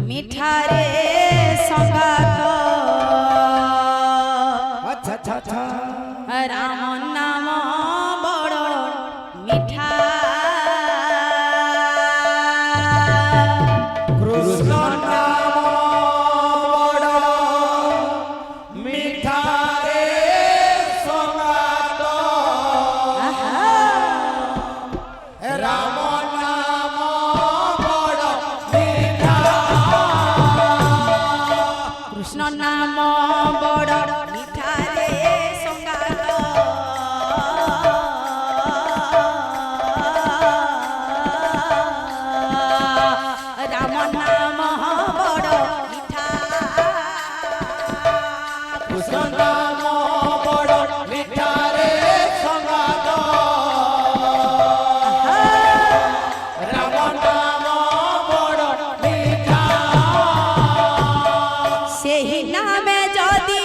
মিঠারে সঙ্গাত আচ্ছা আচ্ছা আচ্ছা রাম নাম বড় মিঠা কৃষ্ণ নাম বড় মিঠা রে সঙ্গাত রাম নাম বড় মিঠা কৃষ্ণ নাম বড় মিঠারে সঙ্গাত রাম নাম বড় মিঠা কৃষ্ণ নাম বড় মিঠা রে সঙ্গাত রাম নাম বড় মিঠা সেই নামে যদি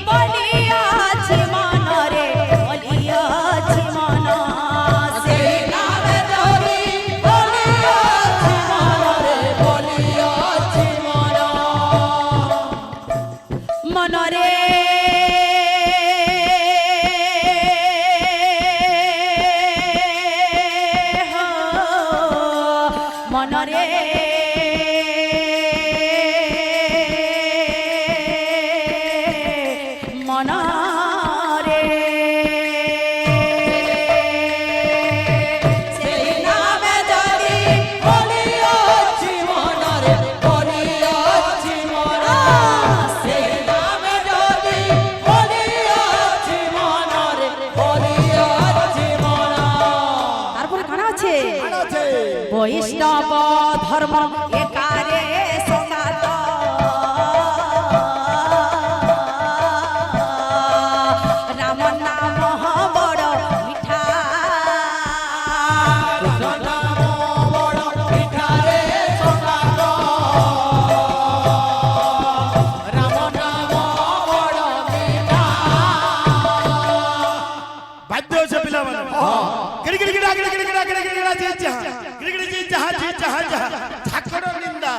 বলিয়াছি মনরে বলিয়াছি মন সেই নামে যদি বলিয়াছি মনরে বলিয়াছি মন মনরে মনরে মনরে সেই নামে যদি বলিয়াছি মনরে বলিয়াছি মন সেই নামে যদি বলিয়াছি মনরে বলিয়াছি মন তারপরে কানা আছে আছে বৈষ্ণব ধর্ম একারে সঙ্গাত রাম নাম বড় মিঠা কৃষ্ণ নাম বড় মিঠা রে সঙ্গাত রাম নাম বড় মিঠা বাধ্য হয়েছে পিলাମାନେ গিড়ি গিড়ি গিড়া গিড়ি গিড়ি গিড়া গিড়ি গিড়ি জি যাহা গিড়ি গিড়ি জি যাহা ঝাকড় নিন্দা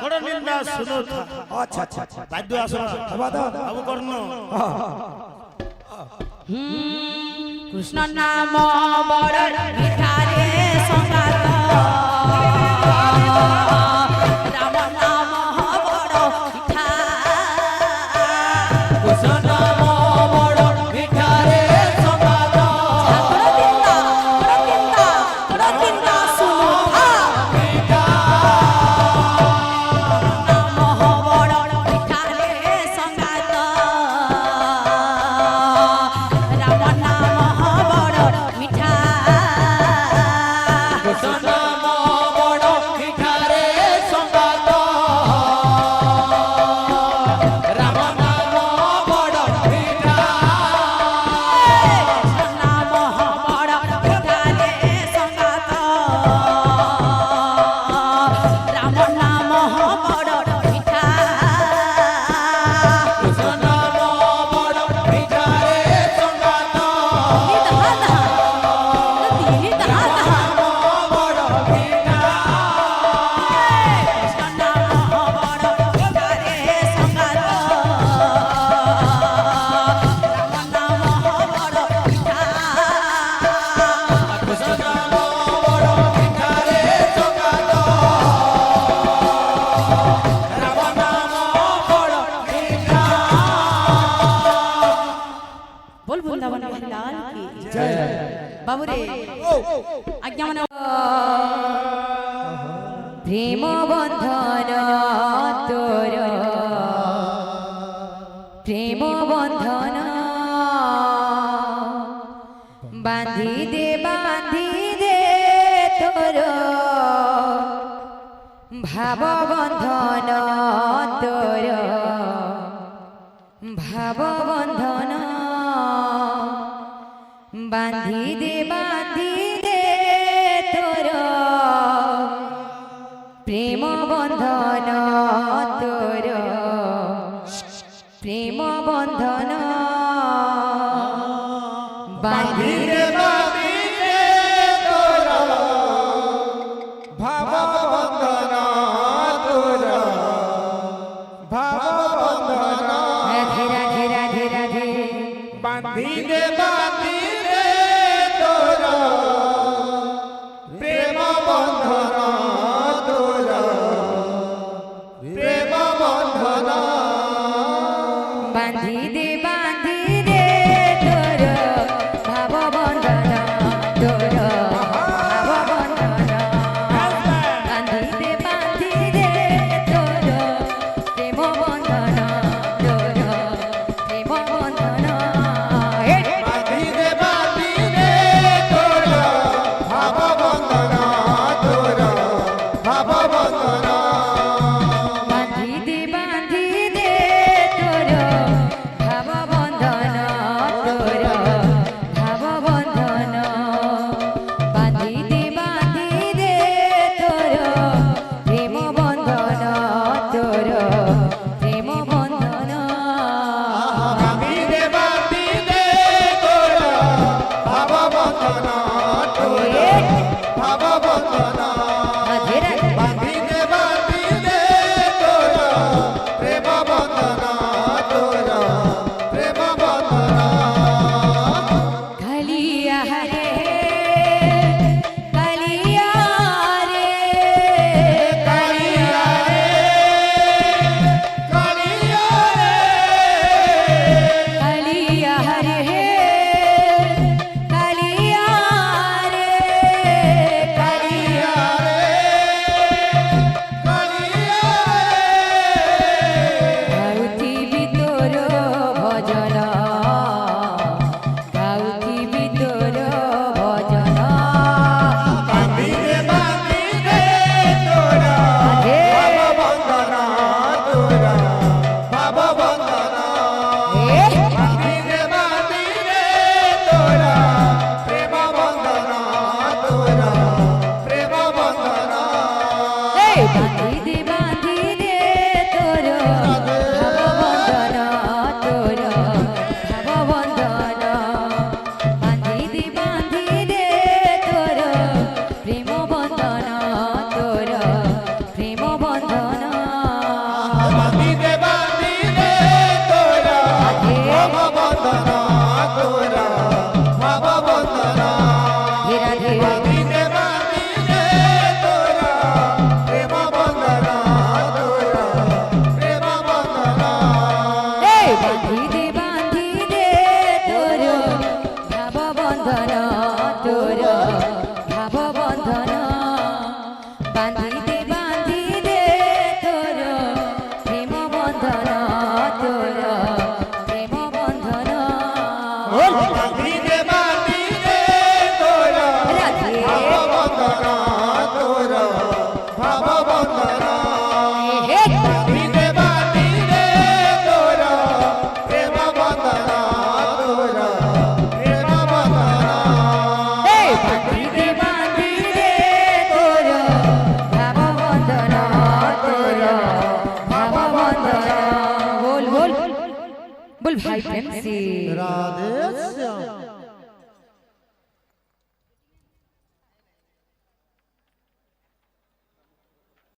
কড় নিন্দা শুনো থা আচ্ছা আচ্ছা আচ্ছা বাধ্য আসো বাবু কর্ণ কৃষ্ণ নাম বড় মিঠা রে সঙ্গাত রাম নাম বড় মিঠা কৃষ্ণ নাম বড় মিঠা রে সঙ্গাত কৃষ্ণ নাম বড় মিঠা রে সঙ্গাত রাম নাম বড় মিঠা কৃষ্ণ নাম বড় মিঠা রে সঙ্গাত বড় মিঠা কৃষ্ণ নাম বড় মিঠা রে সঙ্গাত রাম নাম বড় মিঠা बोल वृंदावन लाल की बाबू रे आज्ञा मन प्रेम बंधन तोर प्रेम बंधन बांधी दे तोर भाव बंधन तोर भाव बंधन बांधी दे तोर प्रेम बंधन तोर प्रेम बंधन बांधी दे তোর ভাব বন্ধন তোর ভাব বন্ধন বাঁধি দে তোর ভাব বন্ধন তোর ভাব বন্ধন বাঁধি দে তোর প্রেম বন্ধন তোর প্রেম বন্ধন আমি রে বাঁধি দে তোর ভাব বন্ধন তোর ভাব বন্ধন বাঁধি দে তোর প্রেম বন্ধন তোর প্রেম বন্ধন কালিয়া রে কালিয়া রে কালিয়া রে কালিয়া কালিয়া রে কালিয়া রে কালিয়া গাউতি ভিতর ভজন গাউতি ভিতর ভজন বাঁধি দে তোর হে বন্ধন তোর ভাব বন্ধন হে বাঁধি দে তোর প্রেম বন্ধন তোর প্রেম বন্ধন এই বাঁধি দে তোর ভাববন্ধন তোর ভাববন্ধন বাঁধি দে তোর প্রেম বন্ধন তোর প্রেম বন্ধন বাঁধি দে তোর ভাব বন্ধন তোর ভাব বন্ধন ধীরা ধীরা বাঁধি দে তোর প্রেম বন্ধন তোর প্রেম বন্ধন এই বাঁধি দে তোর ভাববন্ধন তোর ভাববন্ধন বাঁধি দে তোর প্রেম বন্ধন তোর প্রেম বন্ধন বাঁধি দে তোর রাধে ভাব বন্ধন তোর ভাব বন্ধন হে বাঁধি দে তোর প্রেম বন্ধন তোর প্রেম বন্ধন এই বাঁধি দে তোর ভাববন্ধন তোর ভাববন্ধন বল বল বল ভাই প্রেম সে রাধে শ্যাম